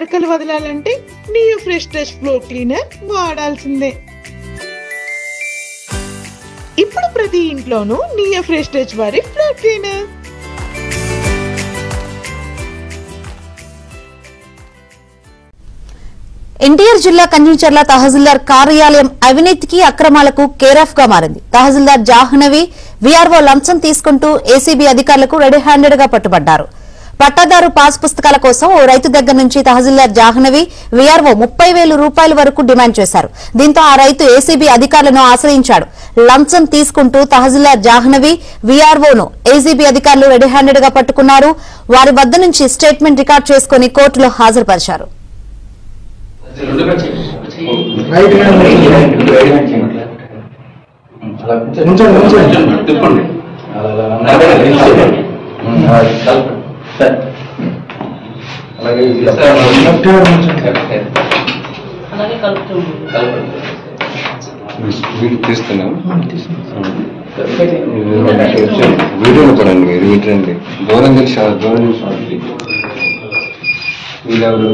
మరకలు వదలాలంటే neo fresh touch floor cleaner వాడాల్సిందే. ఇప్పుడు ప్రతి ఇంట్లోనూ నియో ఫ్రెష్ టచ్ వారి ఫ్లోర్ క్లీనర్. ఎన్టీఆర్ జిల్లా కంచిచర్ల తహసీల్దార్ కార్యాలయం అవినీతికి అక్రమాలకు కేరాఫ్ గా మారింది. తహసీల్దార్ జాహ్నవి వీఆర్ఓ లంచం తీసుకుంటూ ఏసీబీ అధికారులకు రెడీ హ్యాండెడ్ గా పట్టుబడ్డారు. పట్టాదారు పాస్ పుస్తకాల కోసం ఓ రైతు దగ్గర నుంచి తహసీల్దార్ జాహ్నవి వీఆర్ఓ 30,000 రూపాయల వరకు డిమాండ్ చేశారు. దీంతో ఆ రైతు ఏసీబీ అధికారులను ఆశ్రయించాడు. లంచం తీసుకుంటూ తహసీల్దార్ జాహ్నవి వీఆర్ఓను ఏసీబీ అధికారులు రెడీ హ్యాండెడ్ గా పట్టుకున్నారు. వారి వద్ద నుంచి స్టేట్మెంట్ రికార్డు చేసుకుని కోర్టులో హాజరుపరిచారు. వీడియో పడండి, మీరు వీటండి దూరం తెలిసి వీళ్ళెవరు